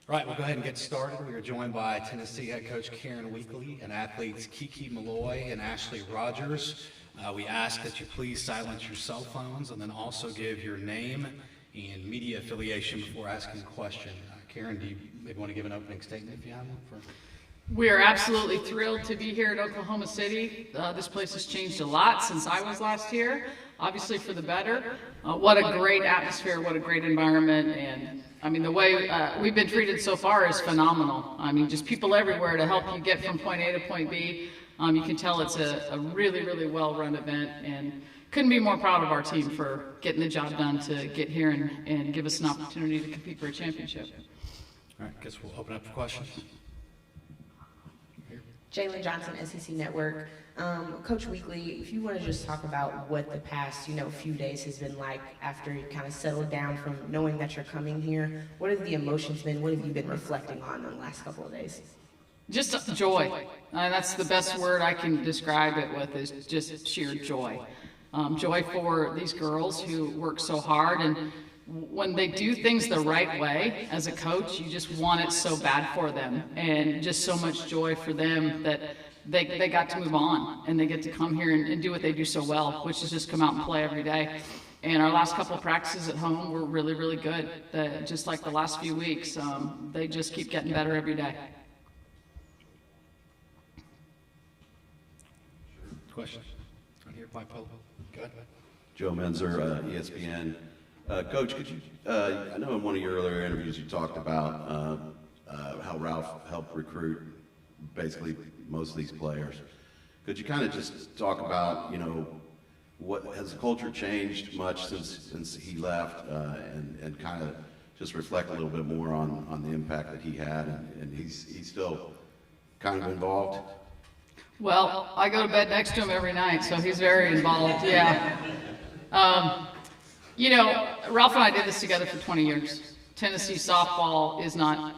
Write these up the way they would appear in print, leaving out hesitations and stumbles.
All right, we'll go ahead and get started. We are joined by Tennessee head coach Karen Weekly and athletes Kiki Malloy and Ashley Rogers. We ask that you please silence your cell phones and then also give your name and media affiliation before asking a question. Karen, do you maybe want to give an opening statement if you have one? We are absolutely thrilled to be here at Oklahoma City. This place has changed a lot since I was last here, obviously for the better. What a great atmosphere, what a great environment, and I mean the way we've been treated so far is phenomenal. I mean just people everywhere to help you get from point A to point B. You can tell it's a really, really well-run event, and couldn't be more proud of our team for getting the job done to get here and give us an opportunity to compete for a championship. All right, guess we'll open up for questions. Jalen Johnson, SEC Network. Coach Weekly, if you want to just talk about what the past, few days has been like after you kind of settled down from knowing that you're coming here. What have the emotions been? What have you been reflecting on in the last couple of days? Just joy. That's the best word I can describe it with, is just sheer joy. Joy for these girls who work so hard, and when they do things the right way as a coach, you just want it so bad for them, and just so much joy for them that they got to move on and they get to come here and do what they do so well, which is just come out and play every day. And our last couple of practices at home were really, really good. Just like the last few weeks, they just keep getting better every day. Questions? On here, Mike Polo. Go ahead. Joe Menzer, ESPN. Coach, could you, I know in one of your earlier interviews you talked about how Ralph helped recruit basically most of these players. Could you kind of just talk about, what has the culture changed much since he left, and kind of just reflect a little bit more on the impact that he had, and he's still kind of involved? Well, I go to bed next to him every night, so he's very involved, yeah. Ralph and I did this together for 20 years. Tennessee softball is not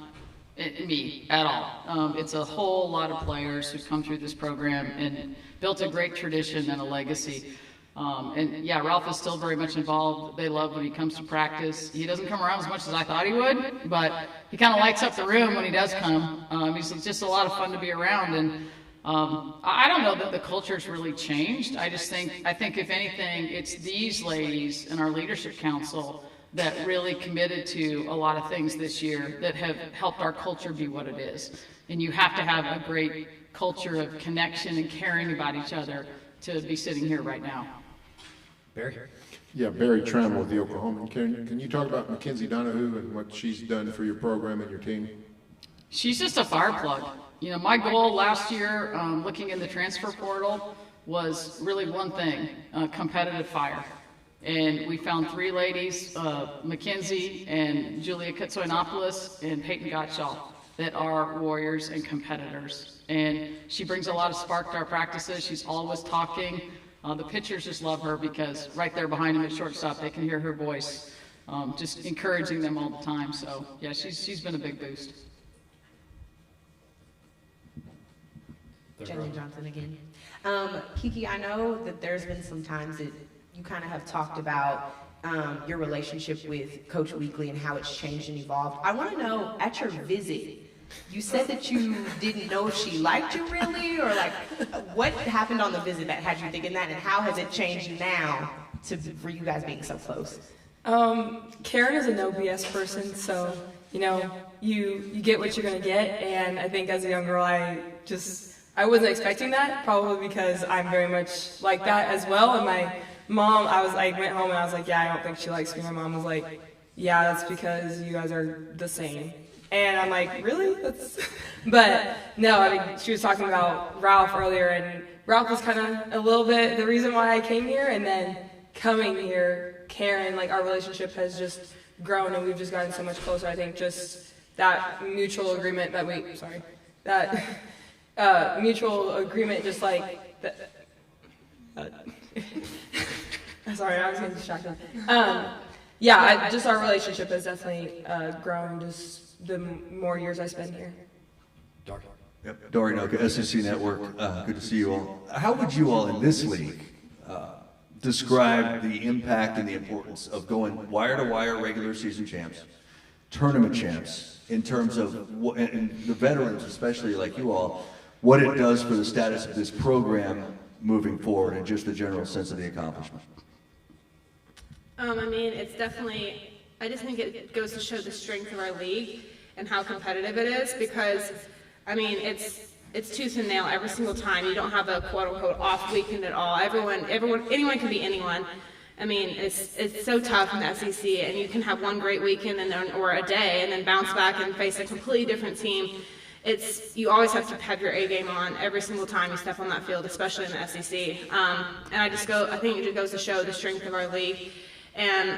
me at all. It's a whole lot of players who come through this program and built a great tradition and a legacy. Ralph is still very much involved. They love when he comes to practice. He doesn't come around as much as I thought he would, but he kind of lights up the room when he does come. He's just a lot of fun to be around, and I don't know that the culture's really changed. I think if anything, it's these ladies and our leadership council that really committed to a lot of things this year that have helped our culture be what it is. And you have to have a great culture of connection and caring about each other to be sitting here right now. Barry? Yeah, Barry Trammell with the Oklahoman. Can you talk about Mackenzie Donahue and what she's done for your program and your team? She's just a fire plug. My goal last year, looking in the transfer portal, was really one thing, competitive fire. And we found three ladies, Mackenzie and Julia Katsoinopoulos and Peyton Gottschall, that are warriors and competitors. And she brings a lot of spark to our practices. She's always talking. The pitchers just love her because right there behind him at shortstop, they can hear her voice, just encouraging them all the time. So, yeah, she's been a big boost. Jalen Johnson again. Kiki, I know that there's been some times that you kind of have talked about your relationship with Coach Weekly and how it's changed and evolved. I want to know, at your visit, you said that you didn't know if she liked you really, or what happened on the visit that had you thinking that, and how has it changed now for you guys being so close? Karen is a no BS person, so you get what you're gonna get, and I think as a young girl, I wasn't expecting that, probably because I'm very much like that as well. And my mom, I went home and I was like, yeah, I don't think she likes me. My mom was like, yeah, that's because you guys are the same. And I'm like, really? But no, she was talking about Ralph earlier, and Ralph was kind of a little bit the reason why I came here, and then coming here, Karen, our relationship has just grown, and we've just gotten so much closer. I think just that mutual agreement mutual agreement, just that. Sorry, I was getting distracted. Just our relationship has definitely grown just the more years I spend here. Dark. Yep. Dory Noka, SEC Network. Good to see you all. How would you all in this league describe the impact and the importance of going wire to wire regular season champs tournament champs in terms of what, and the veterans, especially like you all, what it does for the status of this program moving forward and just the general sense of the accomplishment? I mean, it's definitely, I just think it goes to show the strength of our league and how competitive it is because, I mean, it's tooth and nail every single time. You don't have a quote-unquote off weekend at all. Anyone can be anyone. I mean, it's so tough in the SEC, and you can have one great weekend or a day and then bounce back and face a completely different team. You always have to have your A game on every single time you step on that field, especially in the SEC. And I think it just goes to show the strength of our league. And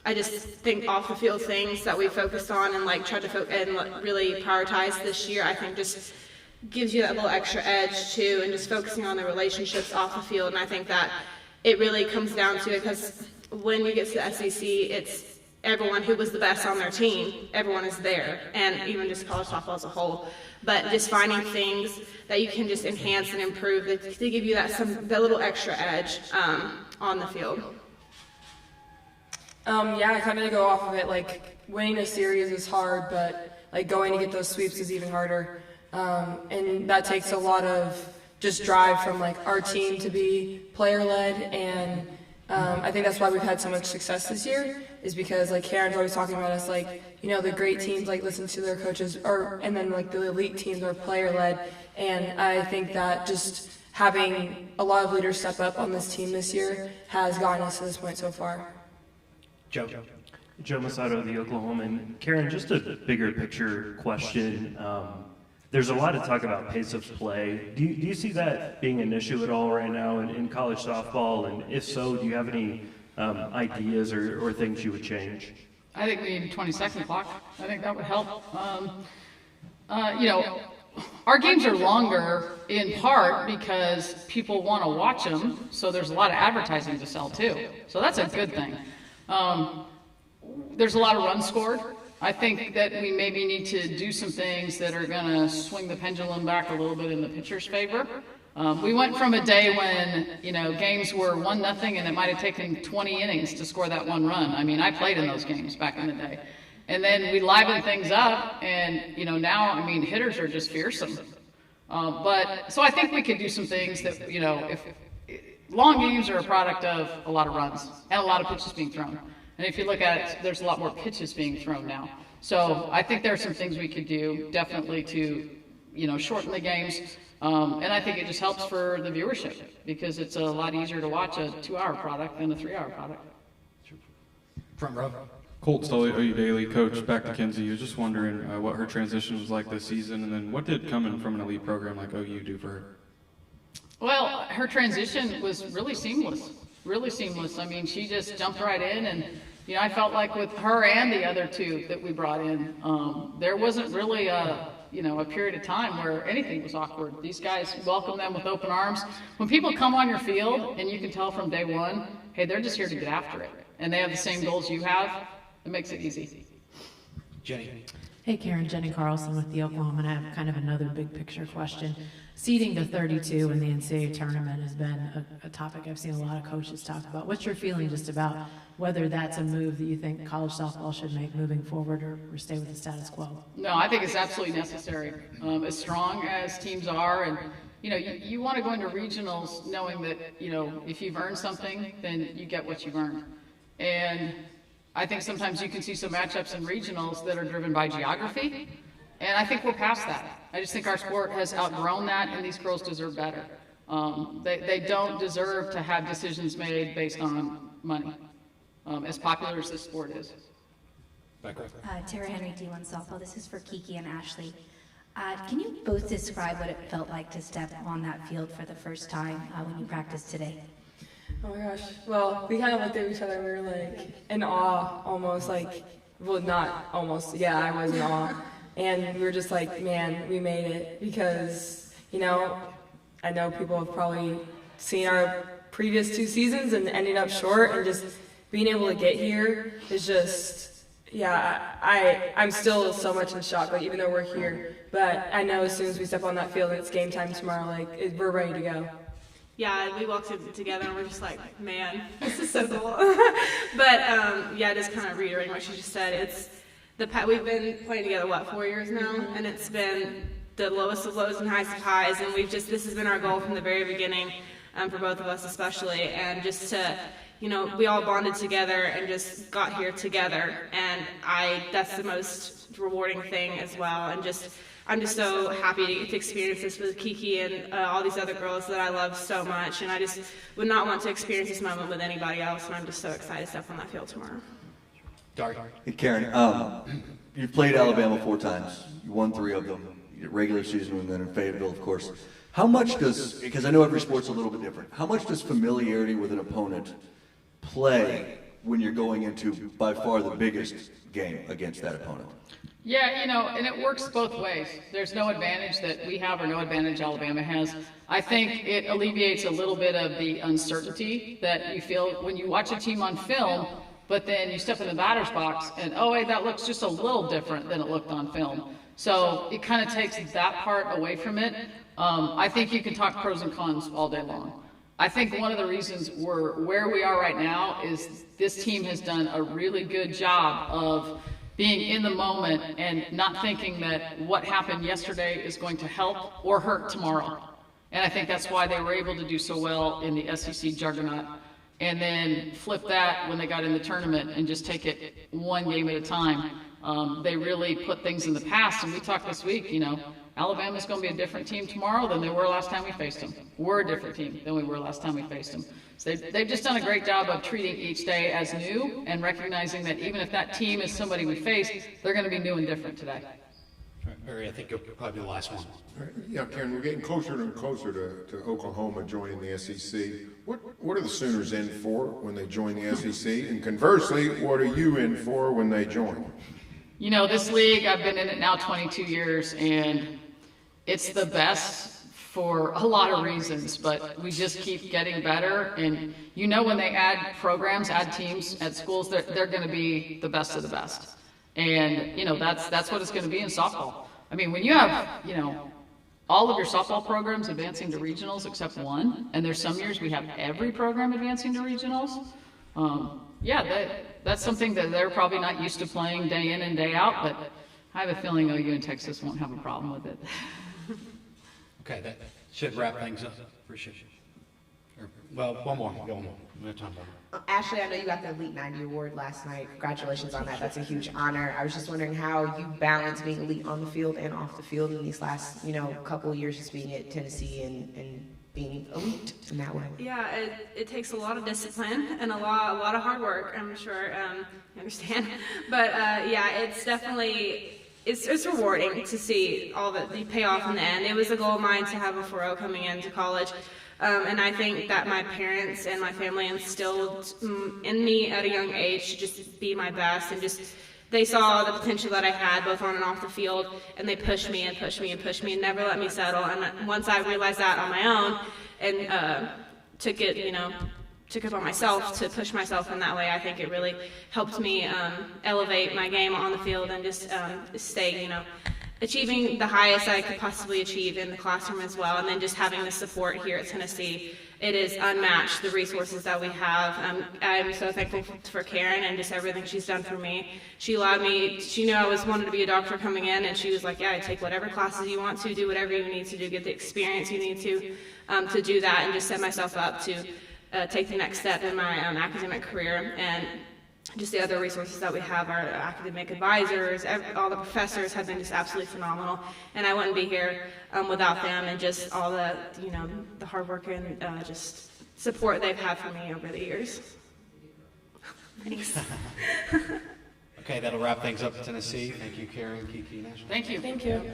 I just think off the field things that we focused on and like tried to really prioritize this year, I think just gives you that little extra edge too, and just focusing on the relationships off the field. And I think that it really comes down to it because when you get to the SEC, it's everyone who was the best on their team, everyone is there, and even just college softball as a whole. But just finding things that you can just enhance and improve to give you that little extra edge on the field. Yeah, I kind of go off of it. Like winning a series is hard, but like going to get those sweeps is even harder. And that takes a lot of just drive from like our team to be player-led, and I think that's why we've had so much success this year, is because like Karen's always talking about us, like, you know, the great teams like listen to their coaches, and then like the elite teams are player-led, and I think that just having a lot of leaders step up on this team this year has gotten us to this point so far. Joe Masato, the Oklahoman. Karen, just a bigger picture question. There's a lot of talk about pace of play. Do you see that being an issue at all right now in college softball? And if so, do you have any ideas or things you would change? I think we need a 20-second clock. I think that would help. You know, our games are longer in part because people want to watch them, so there's a lot of advertising to sell too. So that's a good thing. There's a lot of runs scored. I think that we maybe need to do some things that are going to swing the pendulum back a little bit in the pitcher's favor. We went from a day when, you know, games were 1-0 and it might have taken 20 innings to score that one run. I mean, I played in those games back in the day. And then we livened things up, and, you know, now, I mean, hitters are just fearsome. So I think we could do some things that, you know, if long games are a product of a lot of runs and a lot of pitches being thrown. And if you look at it, there's a lot more pitches being thrown now. So I think there are some things we could do definitely to, you know, shorten the games. And I think it just helps for the viewership because it's a lot easier to watch a 2-hour product than a 3-hour product. front row. Colt Sully, OU Daily coach, back to Kinsey. I was just wondering what her transition was like this season, and then what did coming from an elite program like OU do for her? Well, her transition was really seamless, really seamless. I mean, she just jumped right in, and, you know, I felt like with her and the other two that we brought in, there wasn't really a period of time where anything was awkward. These guys welcome them with open arms. When people come on your field, and you can tell from day one, hey, they're just here to get after it, and they have the same goals you have, it makes it easy. Jenny. Hey Karen, Jenny Carlson with the Oklahoma, and I have kind of another big picture question. Seeding to 32 in the NCAA tournament has been a topic I've seen a lot of coaches talk about. What's your feeling just about whether that's a move that you think college softball should make moving forward or stay with the status quo? No, I think it's absolutely necessary. As strong as teams are, and you know, you want to go into regionals knowing that, you know, if you've earned something, then you get what you've earned. And I think sometimes you can see some matchups in regionals that are driven by geography, and I think we're past that. I just think our sport has outgrown that, and these girls deserve better. They don't deserve to have decisions made based on money, as popular as this sport is. Tara Henry, D1 Softball. This is for Kiki and Ashley. Can you both describe what it felt like to step on that field for the first time when you practiced today? Oh my gosh. Well, we kind of looked at each other and we were like in awe almost, like, well, not almost, yeah, I was in awe. And we were just like, man, we made it, because, you know, I know people have probably seen our previous 2 seasons and ended up short, and just being able to get here is just, yeah, I'm still so much in shock, like, even though we're here. But I know as soon as we step on that field and it's game time tomorrow, like, we're ready to go. Yeah, we walked in together and we're just like, man, this is so cool. But yeah, just kind of reiterating what she just said, we've been playing together, 4 years now? And it's been the lowest of lows and highest of highs, and this has been our goal from the very beginning, for both of us especially, and just to, we all bonded together and just got here together, and that's the most rewarding thing as well, and I'm just so happy to get to experience this with Kiki and all these other girls that I love so much, and I just would not want to experience this moment with anybody else, and I'm just so excited to step on that field tomorrow. Dark. Hey, Karen, you've played Alabama 4 times. You won 3 of them. You did regular season and then in Fayetteville, of course. How much because I know every sport's a little bit different, how much does familiarity with an opponent play when you're going into by far the biggest game against that opponent? Yeah, and it works both ways. There's no advantage that we have or no advantage Alabama has. I think it alleviates a little bit of the uncertainty that you feel when you watch a team on film, but then you step in the batter's box and, oh, hey, that looks just a little different than it looked on film. So it kind of takes that part away from it. I think you can talk pros and cons all day long. I think one of the reasons we're where we are right now is this team has done a really good job of being in the moment and not thinking that what happened yesterday is going to help or hurt tomorrow. And I think that's why they were able to do so well in the SEC juggernaut. And then flip that when they got in the tournament and just take it one game at a time. They really put things in the past, and we talked this week, Alabama's going to be a different team tomorrow than they were last time we faced them. We're a different team than we were last time we faced them. So they've just done a great job of treating each day as new and recognizing that even if that team is somebody we face, they're going to be new and different today. Barry, I think you'll probably be the last one. Yeah, Karen, we're getting closer and closer to Oklahoma joining the SEC. What are the Sooners in for when they join the SEC? And conversely, what are you in for when they join? This league, I've been in it now 22 years, and it's the best for a lot of reasons, but we just keep getting better. And when they add programs, add teams at schools, they're going to be the best of the best. And, that's what it's going to be in softball. I mean, when you have, all of your softball programs advancing to regionals except one, and there's some years we have every program advancing to regionals, that's something that they're probably not used to playing day in and day out, but I have a feeling OU and Texas won't have a problem with it. Okay, that should wrap things up. Appreciate you. Well, one more. Go on. We have time for Ashley, I know you got the Elite 90 award last night. Congratulations on that. That's a huge honor. I was just wondering how you balance being elite on the field and off the field in these last, couple of years just being at Tennessee and being elite in that way. Yeah, it takes a lot of discipline and a lot of hard work, I'm sure you understand. But it's definitely, it's rewarding to see all that you pay off in the end. It was a goal of mine to have a 4.0 coming into college. And I think that my parents and my family instilled in me at a young age to just be my best, and they saw the potential that I had both on and off the field, and they pushed me and pushed me and pushed me and never let me settle. And once I realized that on my own and took it on myself to push myself in that way, I think it really helped me elevate my game on the field and just stay, achieving the highest I could possibly achieve in the classroom as well, and then just having the support here at Tennessee. It is unmatched, the resources that we have. I'm so thankful for Karen and just everything she's done for me. She allowed me, she knew I wanted to be a doctor coming in, and she was like, yeah, take whatever classes you want to, do whatever you need to do, get the experience you need to do that, and just set myself up to take the next step in my academic career. And just the other resources that we have, our academic advisors, all the professors have been just absolutely phenomenal, and I wouldn't be here without them, and just all the the hard work and just support they've had for me over the years. Thanks. Okay, that'll wrap things up in Tennessee. Thank you, Karen, Kiki, and Ashley. Thank you. Thank you.